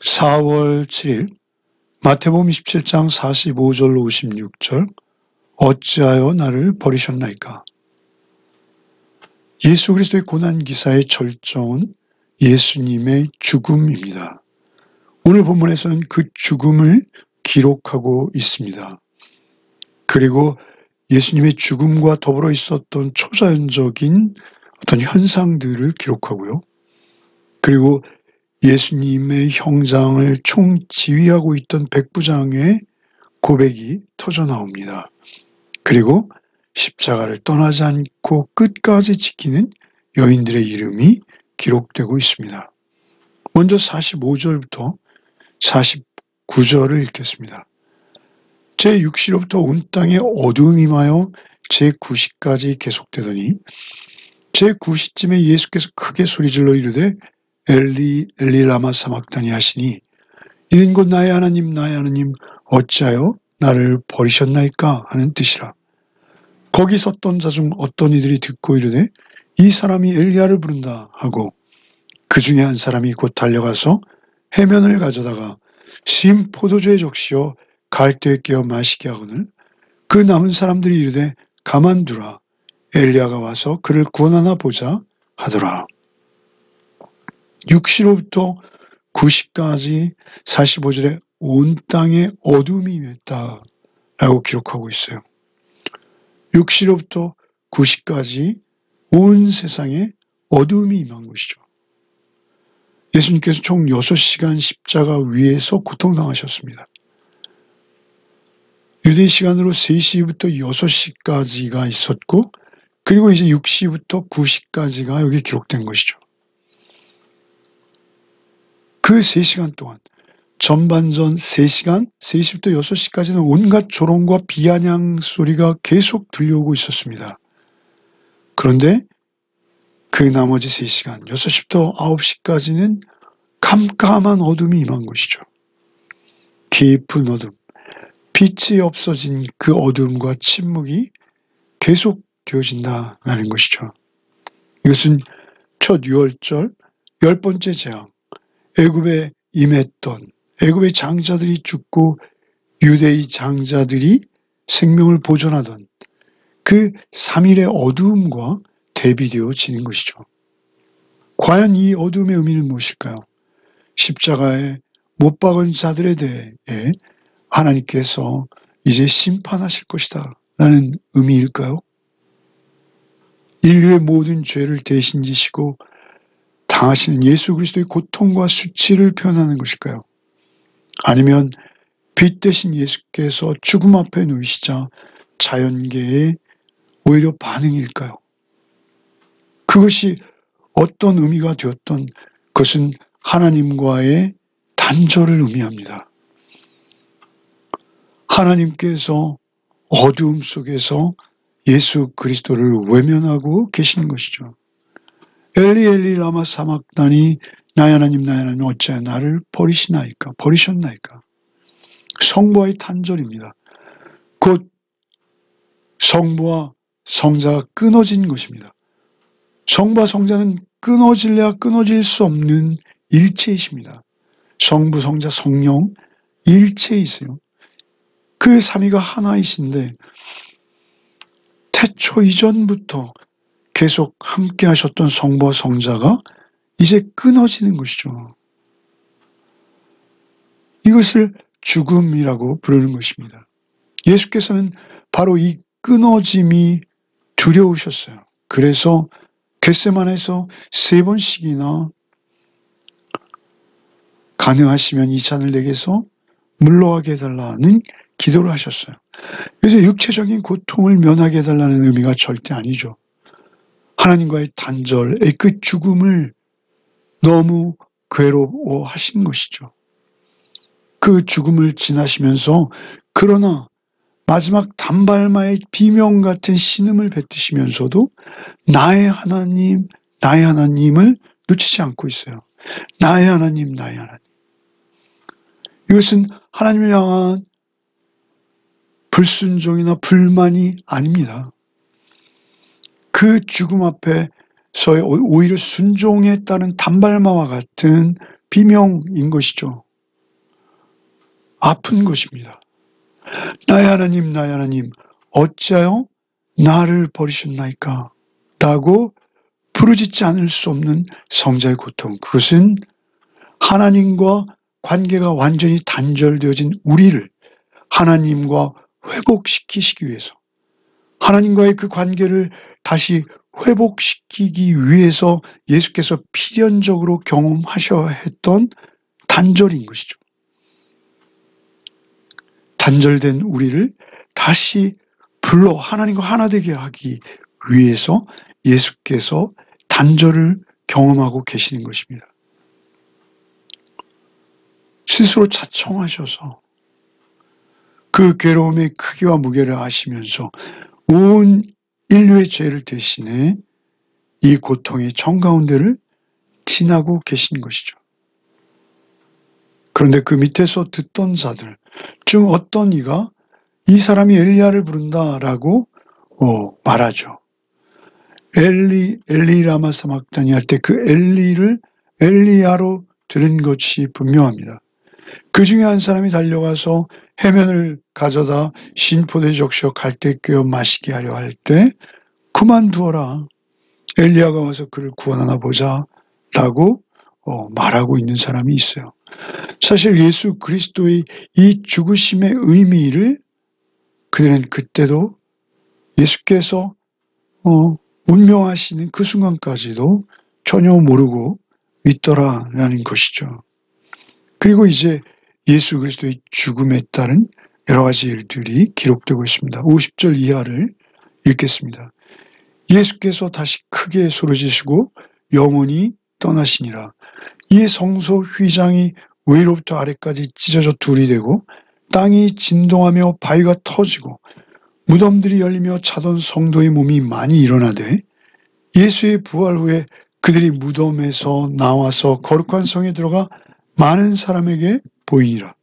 4월 7일 마태복음 27장 45절로 56절 어찌하여 나를 버리셨나이까. 예수 그리스도의 고난기사의 절정은 예수님의 죽음입니다. 오늘 본문에서는 그 죽음을 기록하고 있습니다. 그리고 예수님의 죽음과 더불어 있었던 초자연적인 어떤 현상들을 기록하고요. 그리고 예수님의 형장을 총지휘하고 있던 백부장의 고백이 터져 나옵니다. 그리고 십자가를 떠나지 않고 끝까지 지키는 여인들의 이름이 기록되고 있습니다. 먼저 45절부터 49절을 읽겠습니다. 제6시로부터 온 땅에 어두움이 임하여 제9시까지 계속되더니 제9시쯤에 예수께서 크게 소리질러 이르되 엘리 엘리 라마 사막다니 하시니 이는 곧 나의 하나님 나의 하나님 어찌하여 나를 버리셨나이까 하는 뜻이라. 거기 섰던 자 중 어떤 이들이 듣고 이르되 이 사람이 엘리야를 부른다 하고 그 중에 한 사람이 곧 달려가서 해면을 가져다가 심 포도주에 적시어 갈대에 깨어 마시게 하거늘 그 남은 사람들이 이르되 가만두라 엘리야가 와서 그를 구원하나 보자 하더라. 6시로부터 9시까지 45절에 온 땅에 어둠이 임했다 라고 기록하고 있어요. 6시로부터 9시까지 온 세상에 어둠이 임한 것이죠. 예수님께서 총 6시간 십자가 위에서 고통당하셨습니다. 유대 시간으로 3시부터 6시까지가 있었고 그리고 이제 6시부터 9시까지가 여기 기록된 것이죠. 그 3시간 동안 전반전 3시간, 3시부터 6시까지는 온갖 조롱과 비아냥 소리가 계속 들려오고 있었습니다. 그런데 그 나머지 3시간, 6시부터 9시까지는 깜깜한 어둠이 임한 것이죠. 깊은 어둠, 빛이 없어진 그 어둠과 침묵이 계속 되어진다는 것이죠. 이것은 첫 유월절 10번째 재앙, 애굽에 임했던 애굽의 장자들이 죽고 유대의 장자들이 생명을 보존하던 그 3일의 어두움과 대비되어지는 것이죠. 과연 이 어두움의 의미는 무엇일까요? 십자가에 못 박은 자들에 대해 하나님께서 이제 심판하실 것이다 라는 의미일까요? 인류의 모든 죄를 대신 지시고 당하시는 예수 그리스도의 고통과 수치를 표현하는 것일까요? 아니면 빛 대신 예수께서 죽음 앞에 놓이시자 자연계의 오히려 반응일까요? 그것이 어떤 의미가 되었던 그것은 하나님과의 단절을 의미합니다. 하나님께서 어두움 속에서 예수 그리스도를 외면하고 계시는 것이죠. 엘리 엘리 라마 사막다니 나의 하나님 나의 하나님 어찌하여 나를 버리셨나이까. 성부와의 단절입니다. 곧 성부와 성자가 끊어진 것입니다. 성부와 성자는 끊어질래야 끊어질 수 없는 일체이십니다. 성부, 성자, 성령 일체이세요. 그 삼위가 하나이신데 태초 이전부터 계속 함께 하셨던 성부와 성자가 이제 끊어지는 것이죠. 이것을 죽음이라고 부르는 것입니다. 예수께서는 바로 이 끊어짐이 두려우셨어요. 그래서 겟세마네에서 3번씩이나 가능하시면 이 잔을 내게서 물러가게 해달라는 기도를 하셨어요. 그래서 육체적인 고통을 면하게 해달라는 의미가 절대 아니죠. 하나님과의 단절의 그 죽음을 너무 괴로워하신 것이죠. 그 죽음을 지나시면서 그러나 마지막 단발마의 비명 같은 신음을 뱉으시면서도 나의 하나님을 놓치지 않고 있어요. 나의 하나님, 나의 하나님. 이것은 하나님을 향한 불순종이나 불만이 아닙니다. 그 죽음 앞에서의 오히려 순종에 따른 단발마와 같은 비명인 것이죠. 아픈 것입니다. 나의 하나님, 나의 하나님, 어찌하여 나를 버리셨나이까? 라고 부르짖지 않을 수 없는 성자의 고통. 그것은 하나님과 관계가 완전히 단절되어진 우리를 하나님과 회복시키시기 위해서, 하나님과의 그 관계를 다시 회복시키기 위해서 예수께서 필연적으로 경험하셔야 했던 단절인 것이죠. 단절된 우리를 다시 불러 하나님과 하나 되게 하기 위해서 예수께서 단절을 경험하고 계시는 것입니다. 스스로 자청하셔서 그 괴로움의 크기와 무게를 아시면서 온 인류의 죄를 대신해 이 고통의 정가운데를 지나고 계신 것이죠. 그런데 그 밑에서 듣던 자들 중 어떤 이가 이 사람이 엘리야를 부른다라고 말하죠. 엘리 라마 사막다니 할 때 그 엘리를 엘리야로 들은 것이 분명합니다. 그 중에 한 사람이 달려가서 해면을 가져다 신포도에 적셔 갈대 꿰어 마시게 하려 할 때 그만두어라. 엘리야가 와서 그를 구원하나 보자 라고 말하고 있는 사람이 있어요. 사실 예수 그리스도의 이 죽으심의 의미를 그들은 그때도 예수께서 운명하시는 그 순간까지도 전혀 모르고 있더라라는 것이죠. 그리고 이제 예수 그리스도의 죽음에 따른 여러 가지 일들이 기록되고 있습니다. 50절 이하를 읽겠습니다. 예수께서 다시 크게 소리지시고 영원히 떠나시니라. 이에 성소 휘장이 위로부터 아래까지 찢어져 둘이 되고 땅이 진동하며 바위가 터지고 무덤들이 열리며 자던 성도의 몸이 많이 일어나되 예수의 부활 후에 그들이 무덤에서 나와서 거룩한 성에 들어가 많은 사람에게 보이니라.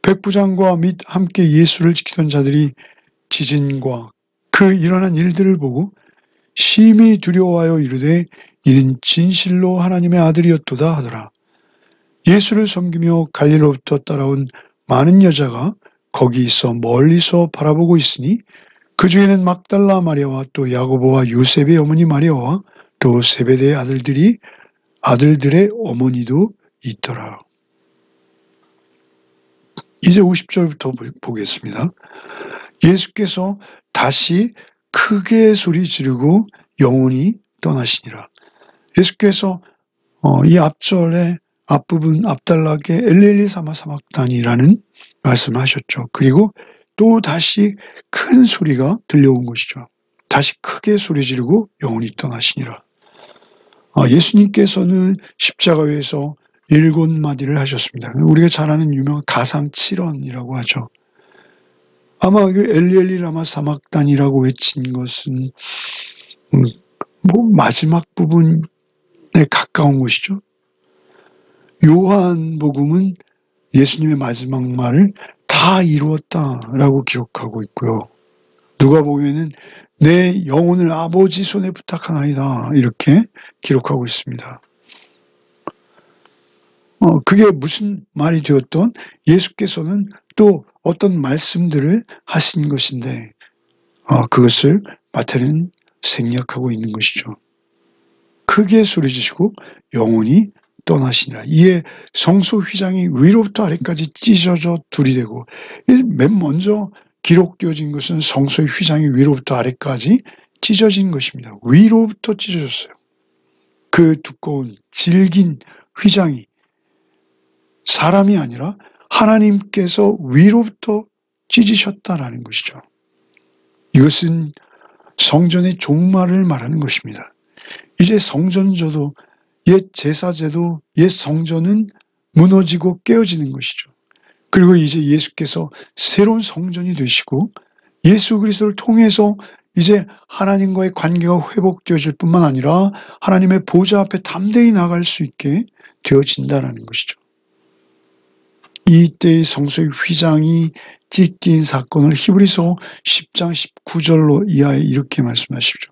백부장과 및 함께 예수를 지키던 자들이 지진과 그 일어난 일들을 보고 심히 두려워하여 이르되 이는 진실로 하나님의 아들이었도다 하더라. 예수를 섬기며 갈릴리로부터 따라온 많은 여자가 거기 있어 멀리서 바라보고 있으니 그 중에는 막달라 마리아와 또 야고보와 요셉의 어머니 마리아와 또 세베대의 아들들의 어머니도 있더라. 이제 50절부터 보겠습니다. 예수께서 다시 크게 소리 지르고 영원히 떠나시니라. 예수께서 이 앞절의 앞부분 앞달락에 엘리엘리 사마 사막다니라는 말씀을 하셨죠. 그리고 또 다시 큰 소리가 들려온 것이죠. 다시 크게 소리 지르고 영원히 떠나시니라. 예수님께서는 십자가 위에서 7마디를 하셨습니다. 우리가 잘 아는 유명한 가상 7언이라고 하죠. 아마 그 엘리엘리 라마 사막단이라고 외친 것은 마지막 부분에 가까운 것이죠. 요한복음은 예수님의 마지막 말을 다 이루었다라고 기록하고 있고요. 누가복음에는 내 영혼을 아버지 손에 부탁하나이다 이렇게 기록하고 있습니다. 그게 무슨 말이 되었던 예수께서는 또 어떤 말씀들을 하신 것인데 그것을 마태는 생략하고 있는 것이죠. 크게 소리지시고 영원히 떠나시니라. 이에 성소 휘장이 위로부터 아래까지 찢어져 둘이 되고 맨 먼저 기록되어진 것은 성소의 휘장이 위로부터 아래까지 찢어진 것입니다. 위로부터 찢어졌어요. 그 두꺼운 질긴 휘장이 사람이 아니라 하나님께서 위로부터 찢으셨다라는 것이죠. 이것은 성전의 종말을 말하는 것입니다. 이제 성전조도 옛 제사제도 옛 성전은 무너지고 깨어지는 것이죠. 그리고 이제 예수께서 새로운 성전이 되시고 예수 그리스도를 통해서 이제 하나님과의 관계가 회복되어질 뿐만 아니라 하나님의 보좌 앞에 담대히 나갈 수 있게 되어진다는 것이죠. 이때의 성소의 휘장이 찢긴 사건을 히브리서 10장 19절로 이하에 이렇게 말씀하시죠.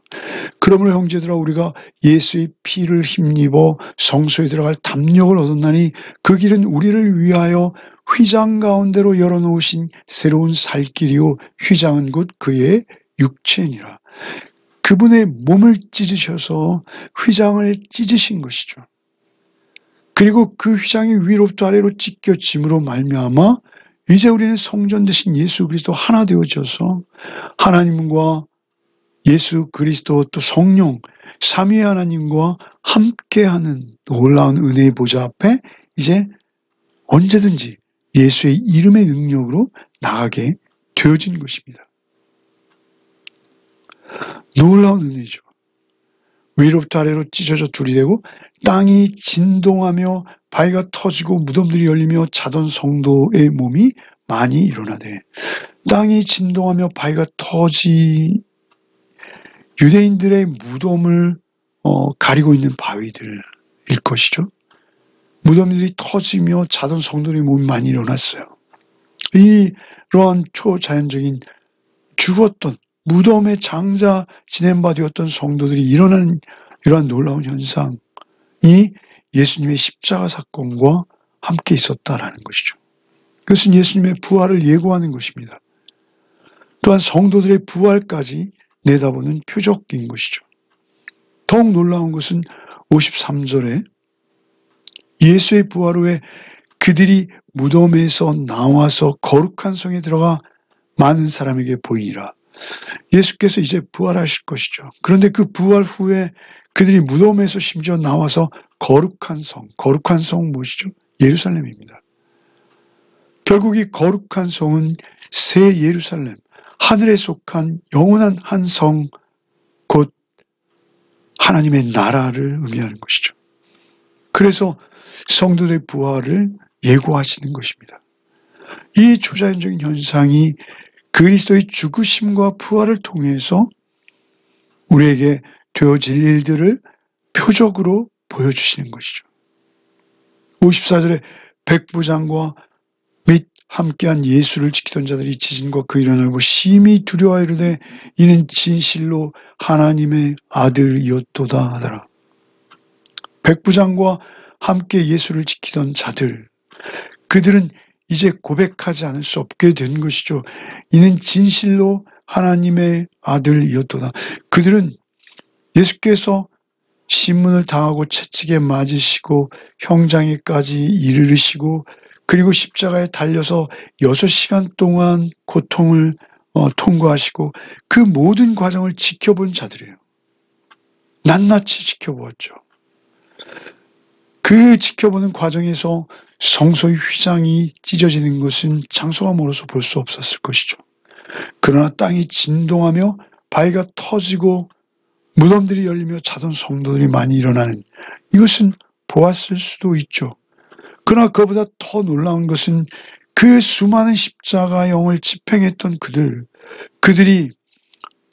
그러므로 형제들아 우리가 예수의 피를 힘입어 성소에 들어갈 담력을 얻었나니 그 길은 우리를 위하여 휘장 가운데로 열어놓으신 새로운 살길이요 휘장은 곧 그의 육체니라. 그분의 몸을 찢으셔서 휘장을 찢으신 것이죠. 그리고 그 휘장이 위로부터 아래로 찢겨짐으로 말미암아 이제 우리는 성전 되신 예수 그리스도 하나 되어져서 하나님과 예수 그리스도 또 성령 삼위의 하나님과 함께하는 놀라운 은혜의 보좌 앞에 이제 언제든지 예수의 이름의 능력으로 나가게 되어진 것입니다. 놀라운 은혜죠. 위로부터 아래로 찢어져 둘이 되고 땅이 진동하며 바위가 터지고 무덤들이 열리며 자던 성도의 몸이 많이 일어나되, 땅이 진동하며 바위가 터지 유대인들의 무덤을 가리고 있는 바위들일 것이죠. 무덤들이 터지며 자던 성도의 몸이 많이 일어났어요. 이러한 초자연적인 죽었던 무덤에 장사 지낸 바 되었던 성도들이 일어나는 이러한 놀라운 현상이 예수님의 십자가 사건과 함께 있었다라는 것이죠. 그것은 예수님의 부활을 예고하는 것입니다. 또한 성도들의 부활까지 내다보는 표적인 것이죠. 더욱 놀라운 것은 53절에 예수의 부활 후에 그들이 무덤에서 나와서 거룩한 성에 들어가 많은 사람에게 보이니라. 예수께서 이제 부활하실 것이죠. 그런데 그 부활 후에 그들이 무덤에서 심지어 나와서 거룩한 성 무엇이죠? 예루살렘입니다. 결국 이 거룩한 성은 새 예루살렘, 하늘에 속한 영원한 한 성, 곧 하나님의 나라를 의미하는 것이죠. 그래서 성도들의 부활을 예고하시는 것입니다. 이 초자연적인 현상이 그리스도의 죽으심과 부활을 통해서 우리에게 되어질 일들을 표적으로 보여주시는 것이죠. 54절에 백부장과 및 함께한 예수를 지키던 자들이 지진과 그 일을 알고 심히 두려워하여 이르되 이는 진실로 하나님의 아들이었도다 하더라. 백부장과 함께 예수를 지키던 자들, 그들은 이제 고백하지 않을 수 없게 된 것이죠. 이는 진실로 하나님의 아들이었도다. 그들은 예수께서 신문을 당하고 채찍에 맞으시고 형장에까지 이르르시고 그리고 십자가에 달려서 6시간 동안 고통을 통과하시고 그 모든 과정을 지켜본 자들이에요. 낱낱이 지켜보았죠. 그 지켜보는 과정에서 성소의 휘장이 찢어지는 것은 장소가 멀어서 볼 수 없었을 것이죠. 그러나 땅이 진동하며 바위가 터지고 무덤들이 열리며 자던 성도들이 많이 일어나는 이것은 보았을 수도 있죠. 그러나 그보다 더 놀라운 것은 그 수많은 십자가형을 집행했던 그들이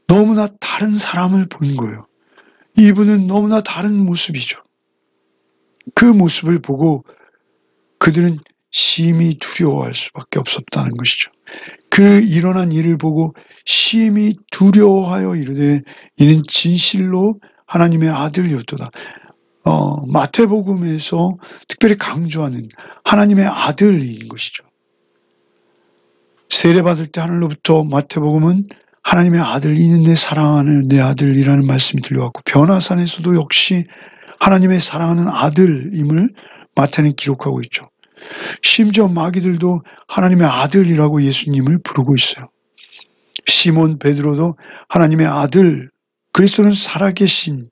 너무나 다른 사람을 본 거예요. 이분은 너무나 다른 모습이죠. 그 모습을 보고 그들은 심히 두려워할 수밖에 없었다는 것이죠. 그 일어난 일을 보고 심히 두려워하여 이르되 이는 진실로 하나님의 아들이었도다. 마태복음에서 특별히 강조하는 하나님의 아들인 것이죠. 세례받을 때 하늘로부터 마태복음은 하나님의 아들, 이는 내 사랑하는 내 아들이라는 말씀이 들려왔고 변화산에서도 역시 하나님의 사랑하는 아들임을 마태는 기록하고 있죠. 심지어 마귀들도 하나님의 아들이라고 예수님을 부르고 있어요. 시몬 베드로도 하나님의 아들, 그리스도는 살아계신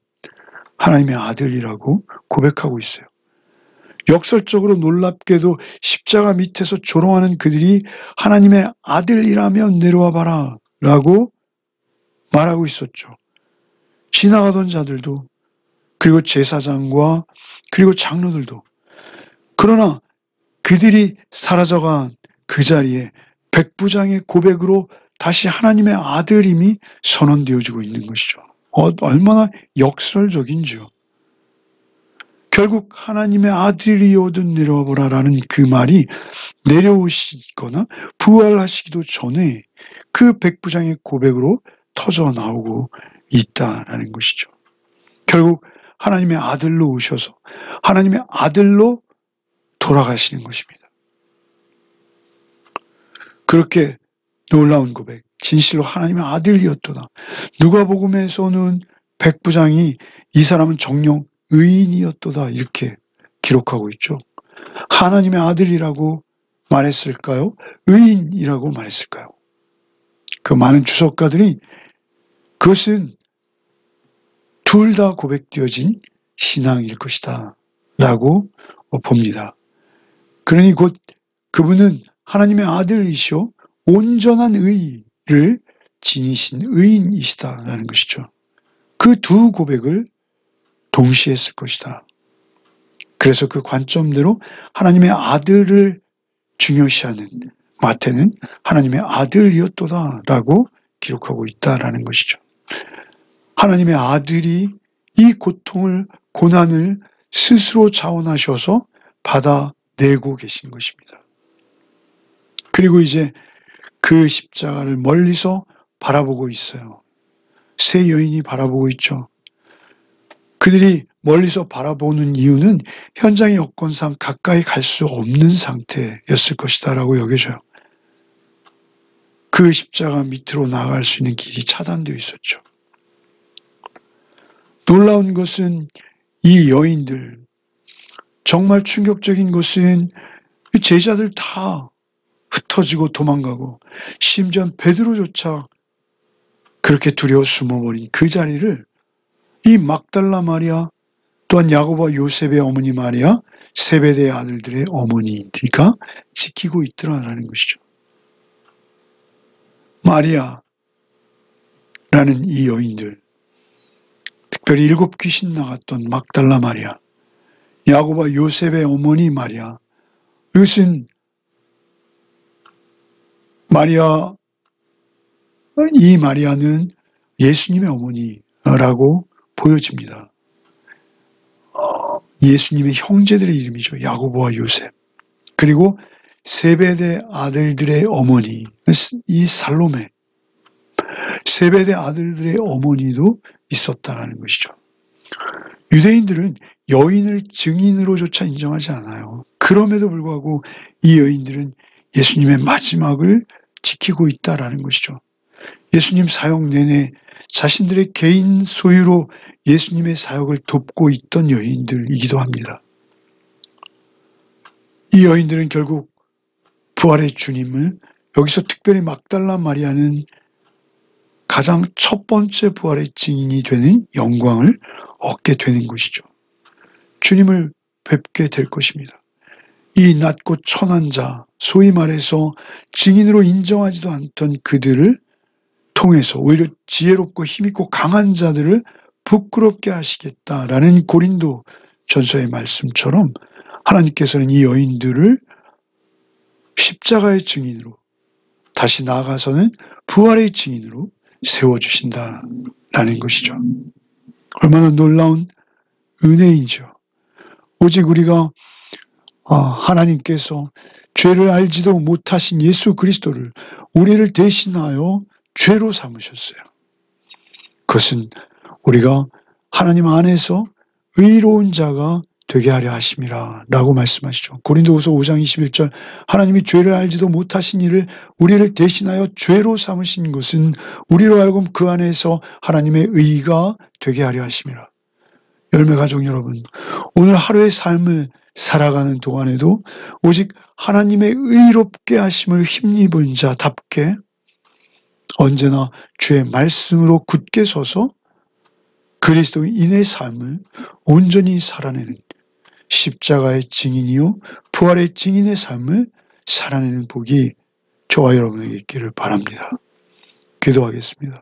하나님의 아들이라고 고백하고 있어요. 역설적으로 놀랍게도 십자가 밑에서 조롱하는 그들이 하나님의 아들이라면 내려와 봐라 라고 말하고 있었죠. 지나가던 자들도, 그리고 제사장과 그리고 장로들도. 그러나 그들이 사라져간 그 자리에 백부장의 고백으로 다시 하나님의 아들임이 선언되어지고 있는 것이죠. 얼마나 역설적인지요. 결국 하나님의 아들이오든 내려와 보라라는 그 말이 내려오시거나 부활하시기도 전에 그 백부장의 고백으로 터져 나오고 있다라는 것이죠. 결국 하나님의 아들로 오셔서 하나님의 아들로 돌아가시는 것입니다. 그렇게 놀라운 고백, 진실로 하나님의 아들이었도다. 누가복음에서는 백부장이 이 사람은 정녕 의인이었도다 이렇게 기록하고 있죠. 하나님의 아들이라고 말했을까요? 의인이라고 말했을까요? 그 많은 주석가들이 그것은 둘 다 고백되어진 신앙일 것이다 라고 봅니다. 그러니 곧 그분은 하나님의 아들이시오 온전한 의를 지니신 의인이시다라는 것이죠. 그 두 고백을 동시에 했을 것이다. 그래서 그 관점대로 하나님의 아들을 중요시하는 마태는 하나님의 아들이었도다라고 기록하고 있다라는 것이죠. 하나님의 아들이 이 고통을, 고난을 스스로 자원하셔서 받아내고 계신 것입니다. 그리고 이제 그 십자가를 멀리서 바라보고 있어요. 세 여인이 바라보고 있죠. 그들이 멀리서 바라보는 이유는 현장의 여건상 가까이 갈 수 없는 상태였을 것이다 라고 여겨져요. 그 십자가 밑으로 나아갈 수 있는 길이 차단되어 있었죠. 놀라운 것은 이 여인들, 정말 충격적인 것은 제자들 다 흩어지고 도망가고 심지어 베드로조차 그렇게 두려워 숨어버린 그 자리를 이 막달라 마리아 또한 야고보와 요셉의 어머니 마리아 세베대의 아들들의 어머니가 지키고 있더라라는 것이죠. 마리아라는 이 여인들, 특별히 7 귀신 나갔던 막달라 마리아, 야고보와 요셉의 어머니 마리아, 이것은 마리아, 이 마리아는 예수님의 어머니라고 보여집니다. 예수님의 형제들의 이름이죠. 야고보와 요셉. 그리고 세베대 아들들의 어머니, 이 살로메. 세베대 아들들의 어머니도 있었다라는 것이죠. 유대인들은 여인을 증인으로조차 인정하지 않아요. 그럼에도 불구하고 이 여인들은 예수님의 마지막을 지키고 있다라는 것이죠. 예수님 사역 내내 자신들의 개인 소유로 예수님의 사역을 돕고 있던 여인들이기도 합니다. 이 여인들은 결국 부활의 주님을, 여기서 특별히 막달라 마리아는 가장 첫 번째 부활의 증인이 되는 영광을 얻게 되는 것이죠. 주님을 뵙게 될 것입니다. 이 낮고 천한 자, 소위 말해서 증인으로 인정하지도 않던 그들을 통해서 오히려 지혜롭고 힘있고 강한 자들을 부끄럽게 하시겠다라는 고린도 전서의 말씀처럼 하나님께서는 이 여인들을 십자가의 증인으로, 다시 나아가서는 부활의 증인으로 세워주신다라는 것이죠. 얼마나 놀라운 은혜인지요. 오직 우리가 하나님께서 죄를 알지도 못하신 예수 그리스도를 우리를 대신하여 죄로 삼으셨어요. 그것은 우리가 하나님 안에서 의로운 자가 되게 하려 하심이라 라고 말씀하시죠. 고린도후서 5장 21절 하나님이 죄를 알지도 못하신 이를 우리를 대신하여 죄로 삼으신 것은 우리로 하여금 그 안에서 하나님의 의가 되게 하려 하심이라. 열매가족 여러분, 오늘 하루의 삶을 살아가는 동안에도 오직 하나님의 의롭게 하심을 힘입은 자답게 언제나 주의 말씀으로 굳게 서서 그리스도인의 삶을 온전히 살아내는 십자가의 증인이요 부활의 증인의 삶을 살아내는 복이 저와 여러분에게 있기를 바랍니다. 기도하겠습니다.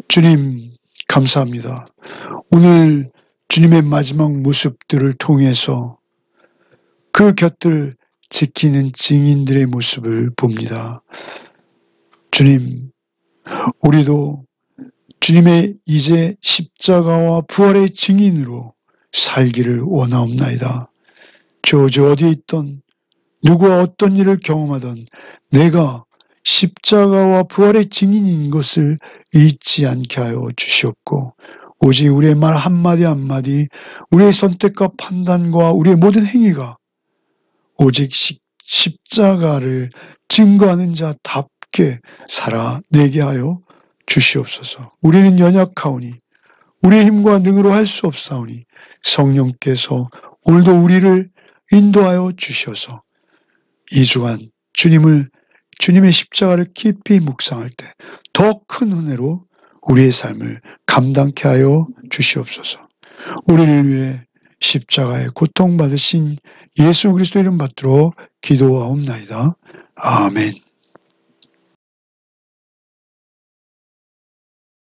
주님 감사합니다. 오늘 주님의 마지막 모습들을 통해서 그 곁을 지키는 증인들의 모습을 봅니다. 주님, 우리도 주님의 이제 십자가와 부활의 증인으로 살기를 원하옵나이다. 주 어디에 있던 누구와 어떤 일을 경험하던 내가 십자가와 부활의 증인인 것을 잊지 않게 하여 주시옵고 오직 우리의 말 한마디 한마디, 우리의 선택과 판단과 우리의 모든 행위가 오직 십자가를 증거하는 자답게 살아내게 하여 주시옵소서. 우리는 연약하오니 우리의 힘과 능으로 할 수 없사오니 성령께서 오늘도 우리를 인도하여 주셔서 이 주간 주님의 십자가를 깊이 묵상할 때 더 큰 은혜로 우리의 삶을 감당케 하여 주시옵소서. 우리를 위해 십자가의 고통받으신 예수 그리스도 이름 받들어 기도하옵나이다. 아멘.